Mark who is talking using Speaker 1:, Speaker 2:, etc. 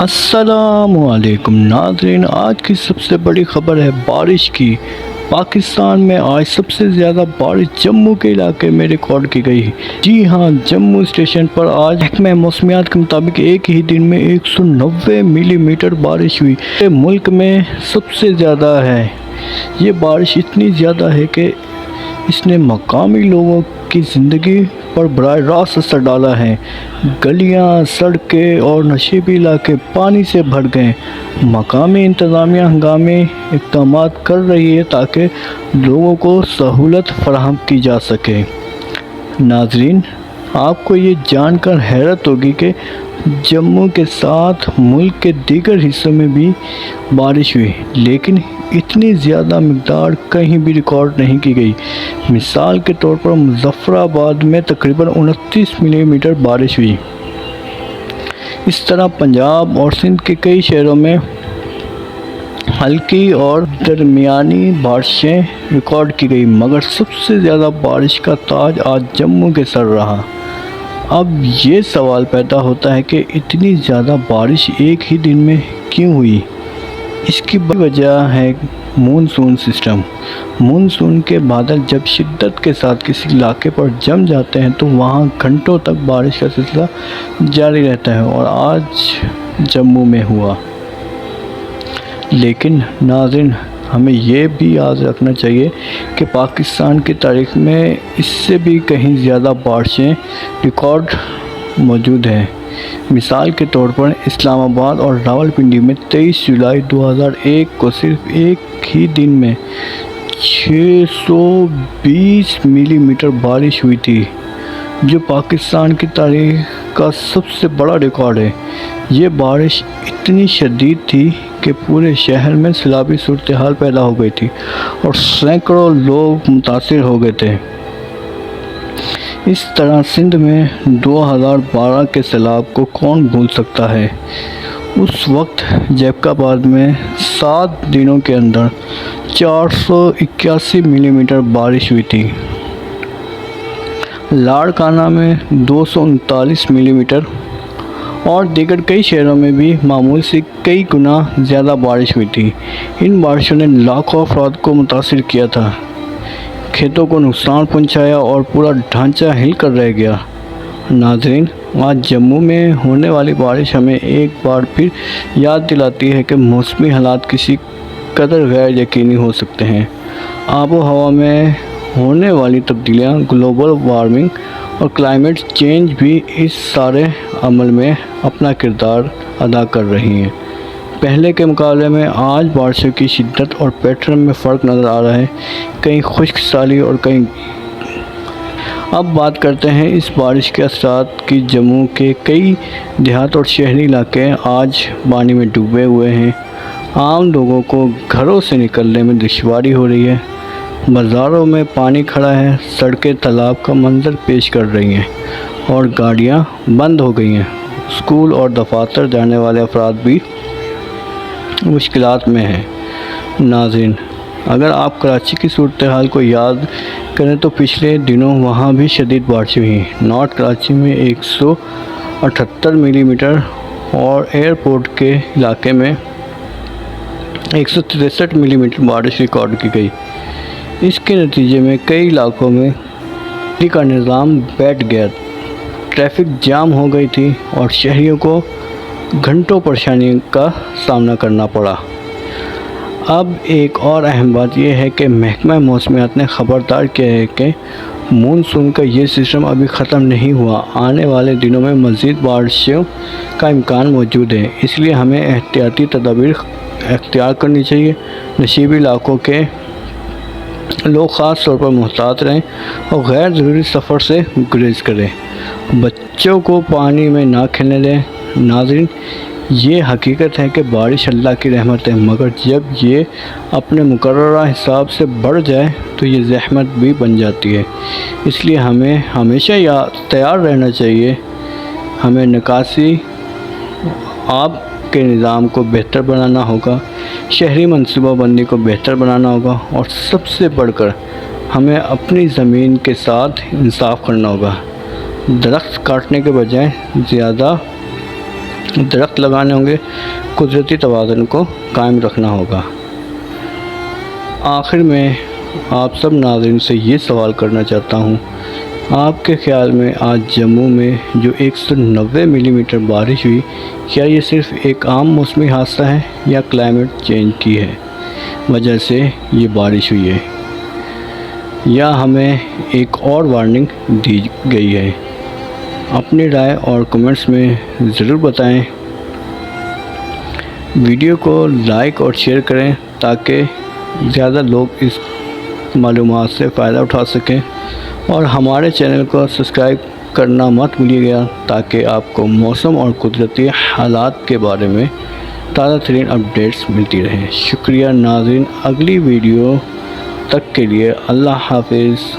Speaker 1: السلام علیکم ناظرین، آج کی سب سے بڑی خبر ہے بارش کی۔ پاکستان میں آج سب سے زیادہ بارش جموں کے علاقے میں ریکارڈ کی گئی۔ جی ہاں، جموں اسٹیشن پر آج محکمہ موسمیات کے مطابق ایک ہی دن میں 190 ملی میٹر بارش ہوئی۔ یہ ملک میں سب سے زیادہ ہے۔ یہ بارش اتنی زیادہ ہے کہ اس نے مقامی لوگوں کی زندگی پر براہ راست اثر ڈالا ہے۔ گلیاں، سڑکیں اور نشیبی علاقے پانی سے بھر گئے۔ مقامی انتظامیہ ہنگامی اقدامات کر رہی ہے تاکہ لوگوں کو سہولت فراہم کی جا سکے۔ ناظرین، آپ کو یہ جان کر حیرت ہوگی کہ جموں کے ساتھ ملک کے دیگر حصوں میں بھی بارش ہوئی، لیکن اتنی زیادہ مقدار کہیں بھی ریکارڈ نہیں کی گئی۔ مثال کے طور پر مظفر آباد میں تقریباً 29 ملی میٹر بارش ہوئی۔ اس طرح پنجاب اور سندھ کے کئی شہروں میں ہلکی اور درمیانی بارشیں ریکارڈ کی گئی، مگر سب سے زیادہ بارش کا تاج آج جموں کے سر رہا۔ اب یہ سوال پیدا ہوتا ہے کہ اتنی زیادہ بارش ایک ہی دن میں کیوں ہوئی؟ اس کی بڑی وجہ ہے مونسون سسٹم۔ مونسون کے بادل جب شدت کے ساتھ کسی علاقے پر جم جاتے ہیں تو وہاں گھنٹوں تک بارش کا سلسلہ جاری رہتا ہے، اور آج جموں میں ہوا۔ لیکن ناظرین، ہمیں یہ بھی یاد رکھنا چاہیے کہ پاکستان کی تاریخ میں اس سے بھی کہیں زیادہ بارشیں ریکارڈ موجود ہیں۔ مثال کے طور پر اسلام آباد اور راولپنڈی میں 23 جولائی 2001 کو صرف ایک ہی دن میں 620 ملی میٹر بارش ہوئی تھی، جو پاکستان کی تاریخ کا سب سے بڑا ریکارڈ ہے۔ یہ بارش اتنی شدید تھی کہ پورے شہر میں سیلابی صورتحال پیدا ہو گئی تھی اور سینکڑوں لوگ متاثر ہو گئے تھے۔ اس طرح سندھ میں 2012 کے سیلاب کو کون بھول سکتا ہے؟ اس وقت جیکب آباد میں 7 دنوں کے اندر 481 ملی میٹر بارش ہوئی تھی۔ لاڑکانہ میں 239 ملی میٹر اور دیگر کئی شہروں میں بھی معمول سے کئی گنا زیادہ بارش ہوئی تھی۔ ان بارشوں نے لاکھوں افراد کو متاثر کیا تھا، کھیتوں کو نقصان پہنچایا اور پورا ڈھانچہ ہل کر رہ گیا۔ ناظرین، آج جموں میں ہونے والی بارش ہمیں ایک بار پھر یاد دلاتی ہے کہ موسمی حالات کسی قدر غیر یقینی ہو سکتے ہیں۔ آب و ہوا میں ہونے والی تبدیلیاں، گلوبل وارمنگ اور کلائمیٹ چینج بھی اس سارے عمل میں اپنا کردار ادا کر رہی ہیں۔ پہلے کے مقابلے میں آج بارشوں کی شدت اور پیٹرن میں فرق نظر آ رہا ہے، کہیں خشک سالی اور کہیں۔ اب بات کرتے ہیں اس بارش کے اثرات کی۔ جموں کے کئی دیہات اور شہری علاقے آج پانی میں ڈوبے ہوئے ہیں۔ عام لوگوں کو گھروں سے نکلنے میں دشواری ہو رہی ہے۔ بازاروں میں پانی کھڑا ہے، سڑکیں تالاب کا منظر پیش کر رہی ہیں اور گاڑیاں بند ہو گئی ہیں۔ اسکول اور دفاتر جانے والے افراد بھی مشکلات میں ہیں۔ ناظرین، اگر آپ کراچی کی صورتحال کو یاد کریں تو پچھلے دنوں وہاں بھی شدید بارشیں ہوئیں۔ نارتھ کراچی میں 178 ملی میٹر اور ایئرپورٹ کے علاقے میں 163 ملی میٹر بارش ریکارڈ کی گئی۔ اس کے نتیجے میں کئی علاقوں میں بجلی کا نظام بیٹھ گیا، ٹریفک جام ہو گئی تھی اور شہریوں کو گھنٹوں پریشانی کا سامنا کرنا پڑا۔ اب ایک اور اہم بات یہ ہے کہ محکمہ موسمیات نے خبردار کیا ہے کہ مونسون کا یہ سسٹم ابھی ختم نہیں ہوا۔ آنے والے دنوں میں مزید بارشوں کا امکان موجود ہے، اس لیے ہمیں احتیاطی تدابیر اختیار کرنی چاہیے۔ نشیبی علاقوں کے لوگ خاص طور پر محتاط رہیں اور غیر ضروری سفر سے گریز کریں۔ بچوں کو پانی میں نہ کھیلنے دیں۔ ناظرین، یہ حقیقت ہے کہ بارش اللہ کی رحمت ہے، مگر جب یہ اپنے مقررہ حساب سے بڑھ جائے تو یہ زحمت بھی بن جاتی ہے۔ اس لیے ہمیں ہمیشہ تیار رہنا چاہیے۔ ہمیں نکاسی آب کے نظام کو بہتر بنانا ہوگا، شہری منصوبہ بندی کو بہتر بنانا ہوگا، اور سب سے بڑھ کر ہمیں اپنی زمین کے ساتھ انصاف کرنا ہوگا۔ درخت کاٹنے کے بجائے زیادہ درخت لگانے ہوں گے، قدرتی توازن کو قائم رکھنا ہوگا۔ آخر میں آپ سب ناظرین سے یہ سوال کرنا چاہتا ہوں، آپ کے خیال میں آج جموں میں جو 190 ملی میٹر بارش ہوئی، کیا یہ صرف ایک عام موسمی حادثہ ہے یا کلائمیٹ چینج کی ہے وجہ سے یہ بارش ہوئی ہے، یا ہمیں ایک اور وارننگ دی گئی ہے؟ اپنی رائے اور کمنٹس میں ضرور بتائیں۔ ویڈیو کو لائک اور شیئر کریں تاکہ زیادہ لوگ اس معلومات سے فائدہ اٹھا سکیں، اور ہمارے چینل کو سبسکرائب کرنا مت بھولیے گا تاکہ آپ کو موسم اور قدرتی حالات کے بارے میں تازہ ترین اپڈیٹس ملتی رہیں۔ شکریہ ناظرین، اگلی ویڈیو تک کے لیے اللہ حافظ۔